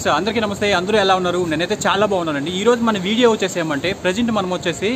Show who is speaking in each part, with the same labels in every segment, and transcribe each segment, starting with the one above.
Speaker 1: Friends అందరికీ నమస్తే. అందరూ ఎలా ఉన్నారు? నేనైతే చాలా బాగున్నానండి. ఈరోజు మన వీడియో వచ్చేసేమంటే ప్రజెంట్ మనం వచ్చేసి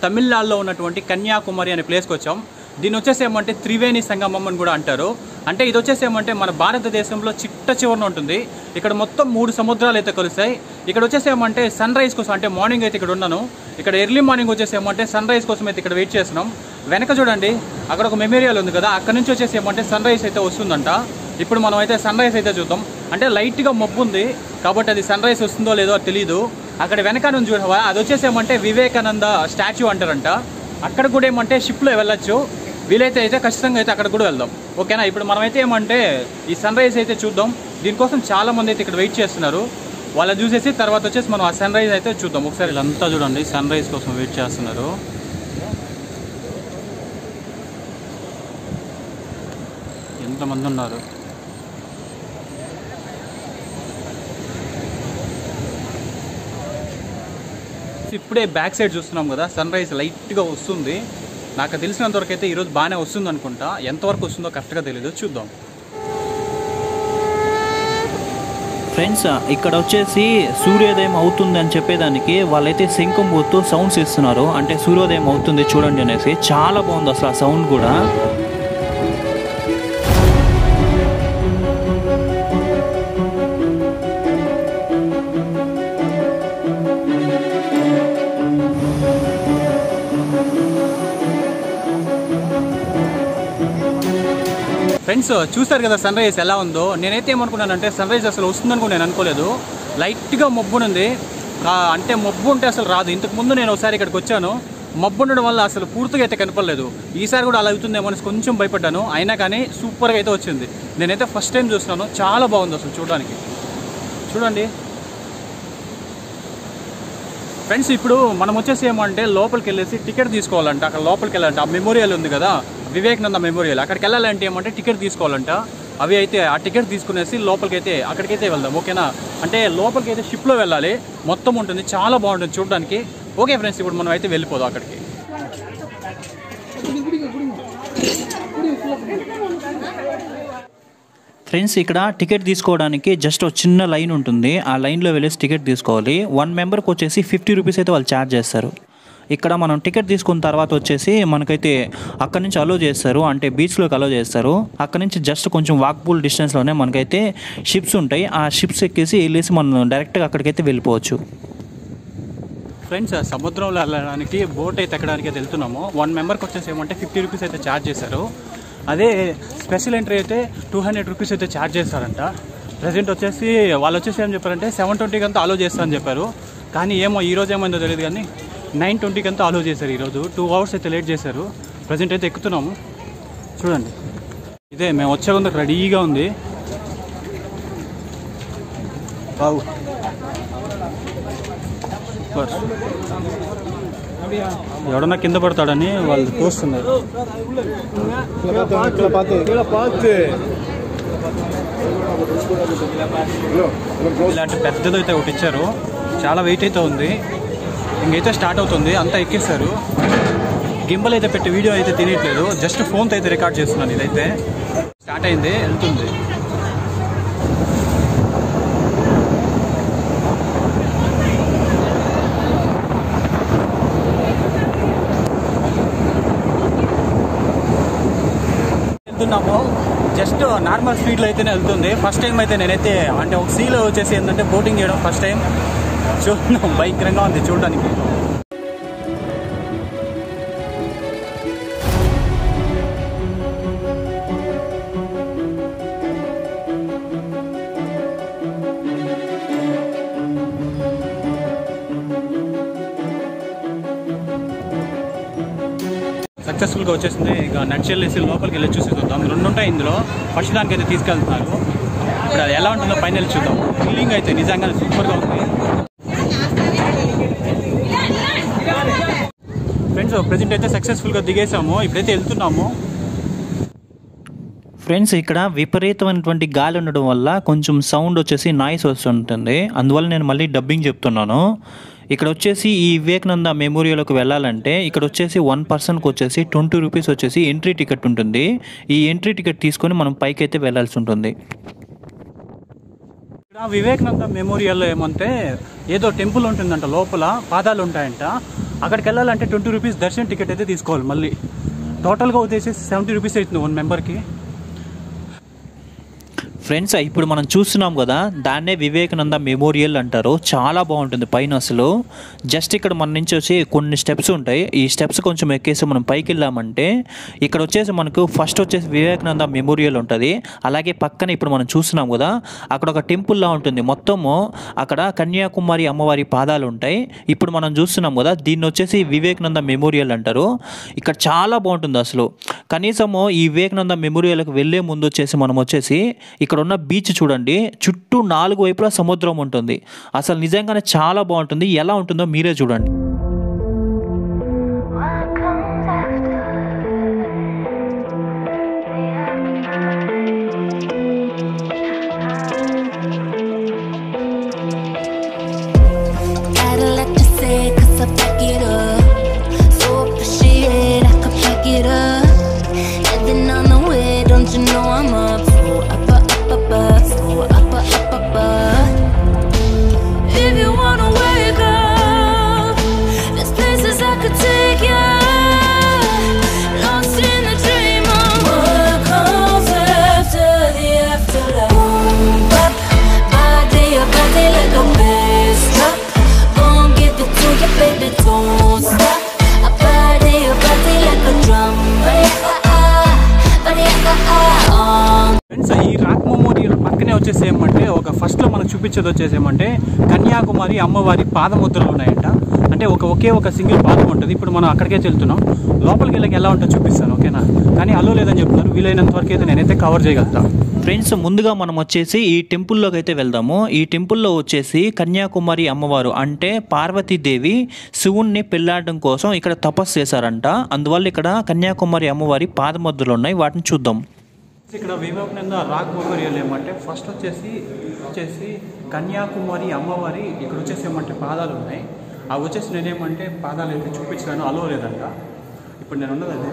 Speaker 1: తమిళనాడులో ఉన్నటువంటి కన్యాకుమారి అనే ప్లేస్కి వచ్చాం. దీన్ని వచ్చేసేమంటే త్రివేణి సంగమం అని కూడా అంటారు. అంటే ఇది వచ్చేసేమంటే మన భారతదేశంలో చిట్ట చివరన ఉంటుంది. ఇక్కడ మొత్తం 3 సముద్రాలు అయితే కలుస్తాయి. ఇక్కడ వచ్చేసేమంటే సన్ రైజ్ కోసం, అంటే మార్నింగ్ అయితే ఇక్కడ ఉన్నాను. ఇక్కడ ఎర్లీ మార్నింగ్ వచ్చేసేమంటే సన్ రైజ్ కోసం అయితే ఇక్కడ వెయిట్ చేస్తున్నాం. వెనక చూడండి, అక్కడ ఒక మెమోరియల్ ఉంది కదా, అక్కడ నుంచి వచ్చేసేమంటే సన్ రైజ్ అయితే వస్తుందంట. ఇప్పుడు మనం అయితే సన్ రైజ్ అయితే చూద్దాం. అంటే లైట్గా మబ్బు ఉంది కాబట్టి అది సన్ రైజ్ వస్తుందో లేదో తెలియదు. అక్కడ వెనక నుంచి చూడవా, అది వచ్చేసేమంటే వివేకానంద స్టాచ్యూ అంటారంట. అక్కడ కూడా ఏమంటే షిప్లో వెళ్ళొచ్చు. వీలైతే అయితే ఖచ్చితంగా అయితే అక్కడ కూడా వెళ్దాం. ఓకేనా? ఇప్పుడు మనమైతే ఏమంటే ఈ సన్ రైజ్ అయితే చూద్దాం. దీనికోసం చాలా మంది అయితే ఇక్కడ వెయిట్ చేస్తున్నారు. వాళ్ళని చూసేసి తర్వాత వచ్చేసి మనం ఆ సన్ రైజ్ అయితే చూద్దాం. ఒకసారి వీళ్ళంతా చూడండి, సన్ రైజ్ కోసం వెయిట్ చేస్తున్నారు. ఎంతమంది ఉన్నారు? ఇప్పుడే బ్యాక్ సైడ్ చూస్తున్నాం కదా, సన్ రైజ్ లైట్గా వస్తుంది. నాకు తెలిసినంతవరకు అయితే ఈరోజు బాగానే వస్తుంది అనుకుంటా. ఎంతవరకు వస్తుందో కరెక్ట్గా తెలియదు, చూద్దాం.
Speaker 2: ఫ్రెండ్స్, ఇక్కడ వచ్చేసి సూర్యోదయం అవుతుంది అని చెప్పేదానికి వాళ్ళైతే శంఖం పోతూ సౌండ్స్ ఇస్తున్నారు. అంటే సూర్యోదయం అవుతుంది చూడండి అనేసి. చాలా బాగుంది అసలు ఆ సౌండ్ కూడా.
Speaker 1: ఫ్రెండ్స్ చూస్తారు కదా సన్ రైజ్ ఎలా ఉందో. నేనైతే ఏమనుకున్నానంటే సన్ రైజ్ అసలు వస్తుందని కూడా నేను అనుకోలేదు. లైట్గా మబ్బునుంది. అంటే మబ్బు ఉంటే అసలు రాదు. ఇంతకుముందు నేను ఒకసారి ఇక్కడికి వచ్చాను, మబ్బు ఉండడం వల్ల అసలు పూర్తిగా అయితే కనపడలేదు. ఈసారి కూడా అలా అవుతుందేమో అని కొంచెం భయపడ్డాను. అయినా కానీ సూపర్గా అయితే వచ్చింది. నేనైతే ఫస్ట్ టైం చూస్తున్నాను. చాలా బాగుంది అసలు చూడడానికి. చూడండి ఫ్రెండ్స్, ఇప్పుడు మనం వచ్చేసి ఏమంటే లోపలికి వెళ్ళేసి టికెట్ తీసుకోవాలంట. అక్కడ లోపలికి వెళ్ళాలంట. ఆ మెమోరియల్ ఉంది కదా, వివేకానంద మెమోరియల్, అక్కడికి వెళ్ళాలంటే ఏమంటే టికెట్ తీసుకోవాలంట. అవి అయితే ఆ టికెట్ తీసుకునేసి లోపలికి అయితే అక్కడికైతే వెళ్దాం. ఓకేనా? అంటే లోపలికి అయితే షిప్లో వెళ్ళాలి. మొత్తం ఉంటుంది, చాలా బాగుంటుంది చూడడానికి. ఓకే ఫ్రెండ్స్, ఇప్పుడు మనం అయితే వెళ్ళిపోదాం అక్కడికి.
Speaker 2: ఫ్రెండ్స్, ఇక్కడ టికెట్ తీసుకోవడానికి జస్ట్ ఒక చిన్న లైన్ ఉంటుంది. ఆ లైన్లో వెళ్ళేసి టికెట్ తీసుకోవాలి. 1 మెంబర్కి వచ్చేసి 50 రూపీస్ అయితే వాళ్ళు ఛార్జ్ చేస్తారు. ఇక్కడ మనం టికెట్ తీసుకున్న తర్వాత వచ్చేసి మనకైతే అక్కడ నుంచి అలో చేస్తారు. అంటే బీచ్లోకి అలో చేస్తారు. అక్కడ నుంచి జస్ట్ కొంచెం వాక్బుల్ డిస్టెన్స్లోనే మనకైతే షిప్స్ ఉంటాయి. ఆ షిప్స్ ఎక్కేసి వెళ్ళేసి మనం డైరెక్ట్గా అక్కడికైతే వెళ్ళిపోవచ్చు.
Speaker 1: ఫ్రెండ్స్, సముద్రంలో వెళ్ళడానికి బోట్ అయితే ఎక్కడానికి అయితే వెళ్తున్నాము. 1 మెంబర్కి వచ్చేసి ఏమంటే 50 రూపీస్ అయితే ఛార్జ్ చేశారు. అదే స్పెషల్ ఎంట్రీ అయితే 200 రూపీస్ అయితే ఛార్జ్ చేస్తారంట. ప్రజెంట్ వచ్చేసి వాళ్ళు వచ్చేసి ఏం చెప్పారంటే 7:20కి అంతా అలో చేస్తారని చెప్పారు. కానీ ఏమో ఈరోజు ఏమైందో తెలియదు, కానీ 9:20కి అంతా అలో చేశారు. ఈరోజు 2 అవర్స్ అయితే లేట్ చేశారు. ప్రజెంట్ అయితే ఎక్కుతున్నాము. చూడండి, ఇదే మేము వచ్చే ముందుకు రెడీగా ఉంది. బావు సూపర్. ఎవడన్నా కింద పడతాడని వాళ్ళు తోస్తున్నారు. ఇలాంటి పెద్దది అయితే ఒకటి ఇచ్చారు. చాలా వెయిట్ అయితే ఉంది. ఇంకైతే స్టార్ట్ అవుతుంది. అంతా ఎక్కేస్తారు. గింబల్ అయితే పెట్టి వీడియో అయితే తినట్లేదు, జస్ట్ ఫోన్తో అయితే రికార్డ్ చేస్తున్నాను. ఇదైతే స్టార్ట్ అయింది, వెళ్తుంది. వెళ్తున్నాము. జస్ట్ నార్మల్ స్పీడ్లో అయితేనే వెళ్తుంది. ఫస్ట్ టైం అయితే నేనైతే అంటే ఒక సీలో వచ్చేసి ఏంటంటే బోటింగ్ చేయడం ఫస్ట్ టైం. చూద్దాం, భయంకరంగా ఉంది చూడడానికి. సక్సెస్ఫుల్గా వచ్చేసింది. ఇక నడిచెళ్ళేసి లోపలికి వెళ్ళి చూసి చూద్దాం. 2 ఉంటాయి ఇందులో. ఫస్ట్ దానికి అయితే తీసుకెళ్తున్నారు. ఇప్పుడు అది ఎలా ఉంటుందో పైన వెళ్ళి చూద్దాం. ఫీలింగ్ అయితే నిజంగానే సూపర్గా ఉంది. ఫ్రెండ్స్, ప్రజెంట్ అయితే సక్సెస్ఫుల్గా దిగేసాము. ఇప్పుడైతే వెళ్తున్నాము.
Speaker 2: ఫ్రెండ్స్, ఇక్కడ విపరీతమైనటువంటి గాలి ఉండడం వల్ల కొంచెం సౌండ్ వచ్చేసి నాయిస్ వస్తుంటుంది. అందువల్ల నేను మళ్ళీ డబ్బింగ్ చెప్తున్నాను. ఇక్కడ వచ్చేసి ఈ వివేకానంద మెమోరియల్కి వెళ్ళాలంటే ఇక్కడ వచ్చేసి 1 పర్సన్కి వచ్చేసి 20 రూపీస్ వచ్చేసి ఎంట్రీ టికెట్ ఉంటుంది. ఈ ఎంట్రీ టికెట్ తీసుకొని మనం పైకి అయితే వెళ్ళాల్సి ఉంటుంది.
Speaker 1: ఇక్కడ వివేకానంద మెమోరియల్లో ఏమంటే ఏదో టెంపుల్ ఉంటుందంట, లోపల పాదాలు ఉంటాయంట. అక్కడికి వెళ్ళాలంటే 20 రూపీస్ దర్శనం టికెట్ అయితే తీసుకోవాలి. మళ్ళీ టోటల్గా వచ్చేసి 70 రూపీస్ అవుతుంది 1 మెంబర్కి.
Speaker 2: ఫ్రెండ్స్, ఇప్పుడు మనం చూస్తున్నాం కదా, దాన్నే వివేకానంద మెమోరియల్ అంటారు. చాలా బాగుంటుంది పైన. అసలు జస్ట్ ఇక్కడ మన నుంచి వచ్చి కొన్ని స్టెప్స్ ఉంటాయి. ఈ స్టెప్స్ కొంచెం ఎక్కేసి మనం పైకి వెళ్ళామంటే ఇక్కడ వచ్చేసి మనకు ఫస్ట్ వచ్చేసి వివేకానంద మెమోరియల్ ఉంటుంది. అలాగే పక్కన ఇప్పుడు మనం చూస్తున్నాం కదా, అక్కడ ఒక టెంపుల్లా ఉంటుంది. మొత్తము అక్కడ కన్యాకుమారి అమ్మవారి పాదాలు ఉంటాయి. ఇప్పుడు మనం చూస్తున్నాం కదా, దీన్ని వచ్చేసి వివేకానంద మెమోరియల్ అంటారు. ఇక్కడ చాలా బాగుంటుంది అసలు. కనీసము ఈ వివేకానంద మెమోరియల్కి వెళ్ళే ముందు వచ్చేసి మనం వచ్చేసి ఇక్కడ ఉన్న బీచ్ చూడండి, చుట్టూ 4 వైపులా సముద్రం ఉంటుంది. అసలు నిజంగానే చాలా బాగుంటుంది. ఎలా ఉంటుందో మీరే చూడండి.
Speaker 1: ఈ రాక్ మెమోరియల్ పక్కనే వచ్చేసి ఏమంటే ఒక ఫస్ట్లో మనకు చూపించేది వచ్చేసి ఏమంటే కన్యాకుమారి అమ్మవారి పాదముద్రలు ఉన్నాయంట. అంటే ఒకే ఒక సింగిల్ పాదం ఉంటుంది. ఇప్పుడు మనం అక్కడికే వెళ్తున్నాం. లోపలికి వెళ్ళకి ఎలా ఉంటుందో చూపిస్తాను, ఓకేనా? కానీ అలో లేదని చెప్తున్నారు. వీలైనంత వరకు అయితే నేనైతే కవర్ చేయగలుగుతాను. ఫ్రెండ్స్, ముందుగా మనం వచ్చేసి ఈ టెంపుల్లోకి అయితే వెళ్దాము. ఈ టెంపుల్లో వచ్చేసి కన్యాకుమారి అమ్మవారు అంటే పార్వతీదేవి శివుణ్ణి పెళ్ళాడడం కోసం ఇక్కడ తపస్సు చేశారంట. అందువల్ల ఇక్కడ కన్యాకుమారి అమ్మవారి పాదముద్రలు ఉన్నాయి. వాటిని చూద్దాం. ఇక్కడ వివేకానంద రాక్ మెమోరియల్ ఏమంటే ఫస్ట్ వచ్చేసి కన్యాకుమారి అమ్మవారి ఇక్కడ వచ్చేసి ఏమంటే పాదాలు ఉన్నాయి. అవి వచ్చేసి నేనేమంటే పాదాలు అయితే చూపించడానికి అలో లేదంట. ఇప్పుడు నేను ఉన్నది అదే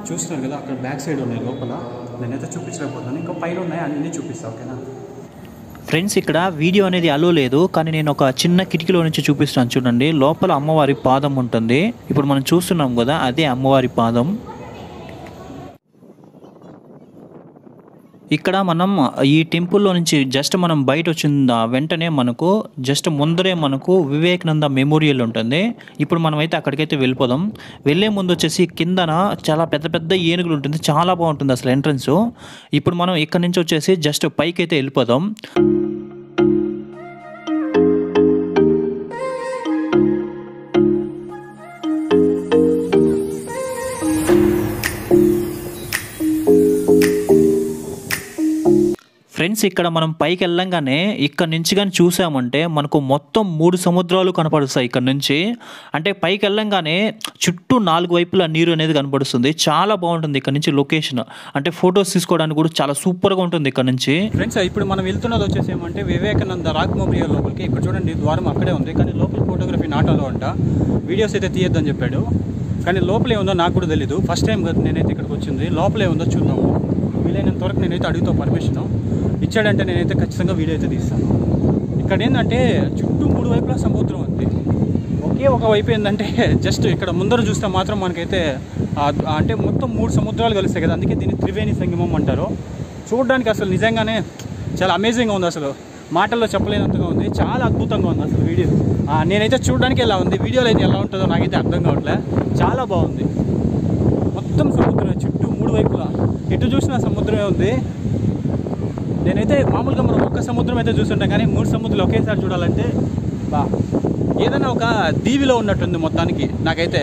Speaker 1: చూస్తున్నాను కదా, అక్కడ బ్యాక్ సైడ్ ఉన్నాయి. లోపల నేనైతే చూపించలేకపోతున్నాను. ఇంకా పైన ఉన్నాయి, అన్నీ చూపిస్తాను, ఓకేనా? ఫ్రెండ్స్, ఇక్కడ వీడియో అనేది అలో లేదు, కానీ నేను ఒక చిన్న కిటికీలో నుంచి చూపిస్తాను. చూడండి, లోపల అమ్మవారి పాదం ఉంటుంది. ఇప్పుడు మనం చూస్తున్నాం కదా, అదే అమ్మవారి పాదం. ఇక్కడ మనం ఈ టెంపుల్లో నుంచి జస్ట్ మనం బయట వచ్చిన వెంటనే మనకు జస్ట్ ముందరే మనకు వివేకానంద మెమోరియల్ ఉంటుంది. ఇప్పుడు మనమైతే అక్కడికైతే వెళ్ళిపోదాం. వెళ్ళే ముందు వచ్చేసి కిందన చాలా పెద్ద పెద్ద ఏనుగులు ఉంటుంది. చాలా బాగుంటుంది అసలు ఎంట్రన్స్. ఇప్పుడు మనం ఇక్కడ నుంచి వచ్చేసి జస్ట్ పైకి అయితే వెళ్ళిపోదాం. ఫ్రెండ్స్, ఇక్కడ మనం పైకి వెళ్ళంగానే ఇక్కడ నుంచి కానీ చూసామంటే మనకు మొత్తం 3 సముద్రాలు కనపడుస్తాయి ఇక్కడ నుంచి. అంటే పైకి వెళ్ళంగానే చుట్టూ 4 వైపులా నీరు అనేది కనపడుస్తుంది. చాలా బాగుంటుంది ఇక్కడ నుంచి లొకేషన్. అంటే ఫొటోస్ తీసుకోవడానికి కూడా చాలా సూపర్గా ఉంటుంది ఇక్కడ నుంచి. ఫ్రెండ్స్, ఇప్పుడు మనం వెళ్తున్నది వచ్చేసి ఏమంటే వివేకానంద రాక్ మెమోరియల్ లోపలికి. ఇక్కడ చూడండి, ద్వారం అక్కడే ఉంది, కానీ లోపల ఫోటోగ్రఫీ నాట్ అలో అంట. వీడియోస్ అయితే తీయొద్దని చెప్పాడు, కానీ లోపలే ఉందో నాకు కూడా తెలీదు. ఫస్ట్ టైం కదా నేనైతే ఇక్కడికి వచ్చింది. లోపలే ఉందో చూద్దాము. వీలైనంత వరకు నేనైతే అడుగుతా పర్మిషన్. ఇచ్చాడంటే నేనైతే ఖచ్చితంగా వీడియో అయితే తీస్తాను. ఇక్కడ ఏంటంటే చుట్టూ 3 వైపులా సముద్రం ఉంది. ఒకే ఒక వైపు ఏంటంటే జస్ట్ ఇక్కడ ముందర చూస్తే మాత్రం మనకైతే అంటే మొత్తం 3 సముద్రాలు కలుస్తాయి కదా, అందుకే దీన్ని త్రివేణి సంగమం అంటారు. చూడడానికి అసలు నిజంగానే చాలా అమేజింగ్గా ఉంది. అసలు మాటల్లో చెప్పలేనంతగా ఉంది. చాలా అద్భుతంగా ఉంది అసలు వీడియో. నేనైతే చూడడానికి ఎలా ఉంది, వీడియోలో అయితే ఎలా ఉంటుందో నాకైతే అర్థం కావట్లే. చాలా బాగుంది. మొత్తం సముద్రం చుట్టూ 3 వైపులా ఎటు చూసినా సముద్రమే ఉంది. నేనైతే మామూలుగా మనం ఒక్క సముద్రం అయితే చూస్తుంటాం, కానీ 3 సముద్రాలు ఒకేసారి చూడాలంటే ఏదైనా ఒక దీవిలో ఉన్నట్టుంది మొత్తానికి నాకైతే.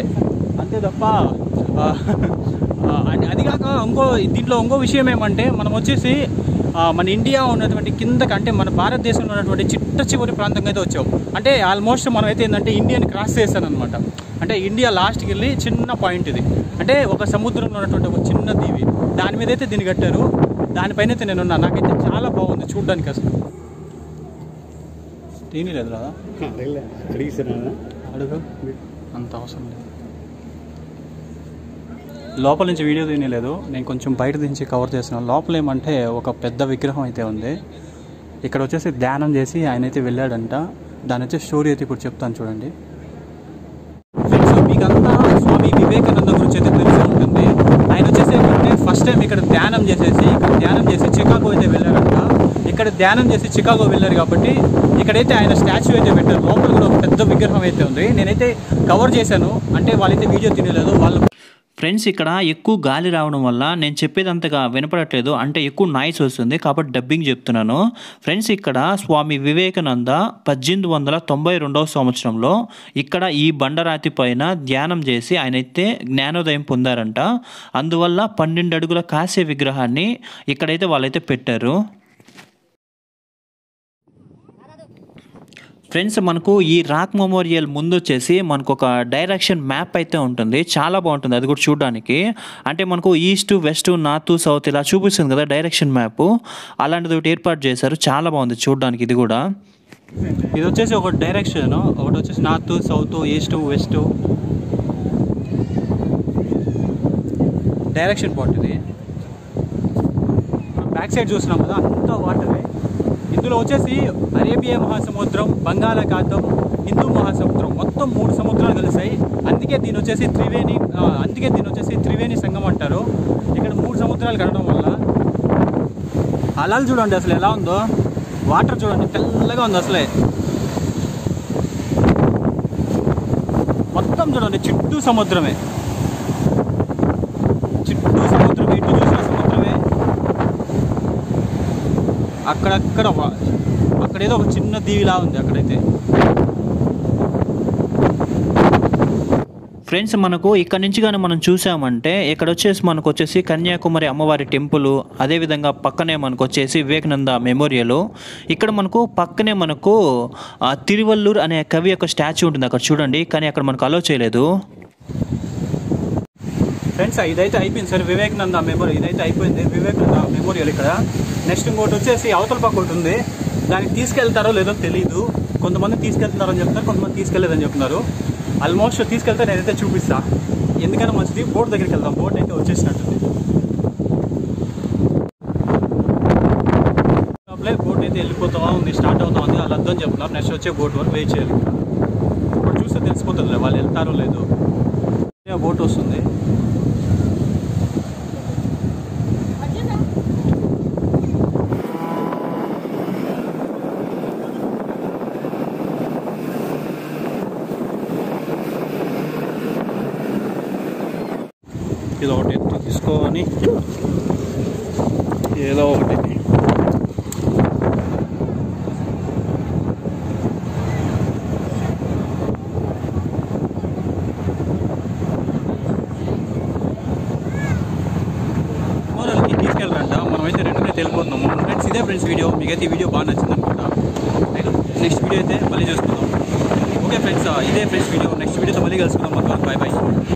Speaker 1: అంతే తప్ప అదిగాక దీంట్లో ఇంకో విషయం ఏమంటే మనం వచ్చేసి మన ఇండియా ఉన్నటువంటి కిందకి అంటే మన భారతదేశంలో ఉన్నటువంటి చిట్ట చివరి ప్రాంతంగా అయితే వచ్చాం. అంటే ఆల్మోస్ట్ మనం అయితే ఏంటంటే ఇండియాని క్రాస్ చేస్తాను అనమాట. అంటే ఇండియా లాస్ట్కి వెళ్ళి చిన్న పాయింట్ ఇది. అంటే ఒక సముద్రంలో ఉన్నటువంటి ఒక చిన్న దీవి, దాని మీద అయితే దీన్ని కట్టారు. దానిపైన అయితే నేనున్నా. నాకైతే చాలా బాగుంది చూడడానికి. అసలు తీయలేదు రాదా, అడుగు, అంత అవసరం లేదు. లోపల నుంచి వీడియో తీయలేదు, నేను కొంచెం బయట నుంచి కవర్ చేస్తున్నాను. లోపల ఏమంటే ఒక పెద్ద విగ్రహం అయితే ఉంది. ఇక్కడ వచ్చేసి ధ్యానం చేసి ఆయన అయితే వెళ్ళాడంట. దాని వచ్చే స్టోరీ అయితే ఇప్పుడు చెప్తాను చూడండి. ఫ్రెండ్స్, మీకంతా స్వామి వివేకానంద గురించి అయితే తెలిసి ఉంటుంది. ఆయన వచ్చేసి ఏంటంటే ఫస్ట్ టైం ఇక్కడ ధ్యానం చేసి చికాగో అయితే వెళ్ళారంట. ఇక్కడ ధ్యానం చేసి చికాగో వెళ్ళారు కాబట్టి ఇక్కడైతే ఆయన స్టాచ్యూ అయితే పెట్టారు. లోపల కూడా ఒక పెద్ద విగ్రహం అయితే ఉంది. నేనైతే కవర్ చేశాను, అంటే వాళ్ళైతే వీడియో తినలేదు వాళ్ళు.
Speaker 2: ఫ్రెండ్స్, ఇక్కడ ఎక్కువ గాలి రావడం వల్ల నేను చెప్పేది అంతగా వినపడట్లేదు, అంటే ఎక్కువ నాయిస్ వస్తుంది కాబట్టి డబ్బింగ్ చెప్తున్నాను. ఫ్రెండ్స్, ఇక్కడ స్వామి వివేకానంద 1892 సంవత్సరంలో ఇక్కడ ఈ బండరాతి పైన ధ్యానం చేసి ఆయనైతే జ్ఞానోదయం పొందారంట. అందువల్ల 12 అడుగుల కాంస్య విగ్రహాన్ని ఇక్కడైతే వాళ్ళైతే పెట్టారు. ఫ్రెండ్స్, మనకు ఈ రాక్ మెమోరియల్ ముందు వచ్చేసి మనకు ఒక డైరెక్షన్ మ్యాప్ అయితే ఉంటుంది. చాలా బాగుంటుంది అది కూడా చూడడానికి. అంటే మనకు ఈస్ట్, వెస్ట్, నార్త్, సౌత్ ఇలా చూపిస్తుంది కదా డైరెక్షన్ మ్యాప్. అలాంటిది ఒకటి ఏర్పాటు చేశారు. చాలా బాగుంది చూడడానికి ఇది కూడా.
Speaker 1: ఇది వచ్చేసి ఒక డైరెక్షన్, ఒకటి వచ్చేసి north, south, east, west direction point. ఇది బ్యాక్ సైడ్ చూస్తున్నాం కదా, అంతా వాటరే. ఇందులో వచ్చేసి అరేబియా మహాసముద్రం, బంగాళాఖాతం, హిందూ మహాసముద్రం మొత్తం 3 సముద్రాలు కలిసాయి. అందుకే దీని వచ్చేసి త్రివేణి సంగమం అంటారు. ఇక్కడ 3 సముద్రాలు కలవడం వల్ల అలలు చూడండి అసలు ఎలా ఉందో. వాటర్ చూడండి తెల్లగా ఉంది అసలే. మొత్తం చూడండి చుట్టూ సముద్రమే, ఇటు చూసిన సముద్రమే. అక్కడేదో ఒక చిన్న దీవిలా ఉంది అక్కడైతే.
Speaker 2: ఫ్రెండ్స్, మనకు ఇక్కడ నుంచి కానీ మనం చూసామంటే ఇక్కడ మనకు వచ్చేసి కన్యాకుమారి అమ్మవారి టెంపుల్, అదేవిధంగా పక్కనే మనకు వచ్చేసి వివేకానంద మెమోరియల్. ఇక్కడ మనకు పక్కనే మనకు తిరువల్లూరు అనే కవి యొక్క స్టాచ్యూ ఉంటుంది అక్కడ చూడండి, కానీ అక్కడ మనకు అలో చేయలేదు.
Speaker 1: ఫ్రెండ్స్, ఇదైతే అయిపోయింది సార్ వివేకానంద మెమోరియల్. ఇదైతే అయిపోయింది వివేకానంద మెమోరియల్. ఇక్కడ నెక్స్ట్ ఇంకోటి వచ్చేసి అవతల పక్క ఒకటి ఉంది. దానికి తీసుకెళ్తారో లేదో తెలియదు. కొంతమంది తీసుకెళ్తున్నారని చెప్తున్నారు, కొంతమంది తీసుకెళ్లేదని చెప్తున్నారు. ఆల్మోస్ట్ తీసుకెళ్తే నేనైతే చూపిస్తా. ఎందుకైనా మంచిది బోట్ దగ్గరికి వెళ్దాం. బోట్ అయితే వచ్చేసినట్టుంది. బోట్ అయితే వెళ్ళిపోతా ఉంది, స్టార్ట్ అవుతా ఉంది. వాళ్ళు అర్థం చెప్తున్నారు. నెక్స్ట్ వచ్చే బోట్ వరకు వెయిట్ చేయాలి. ఇప్పుడు చూస్తే తెలిసిపోతుంది వాళ్ళు వెళ్తారో లేదో. బోట్ వస్తుంది. ఇది ఒకటి తీసుకోని ఏదో ఒకటి. మోరల్కి తీసుకెళ్ళరంట. మనమైతే రెండునే వెళ్ళిపోతున్నాము. ఫ్రెండ్స్, ఇదే ఫ్రెండ్స్ వీడియో. మీకైతే ఈ వీడియో బాగా నచ్చింది అనుకుంటా. నెక్స్ట్ వీడియో అయితే మళ్ళీ చేసుకుందాం. ఓకే ఫ్రెండ్స్, ఇదే ఫ్రెండ్స్ వీడియో. నెక్స్ట్ వీడియోతో మళ్ళీ కలుసుకుందాం. Bye bye.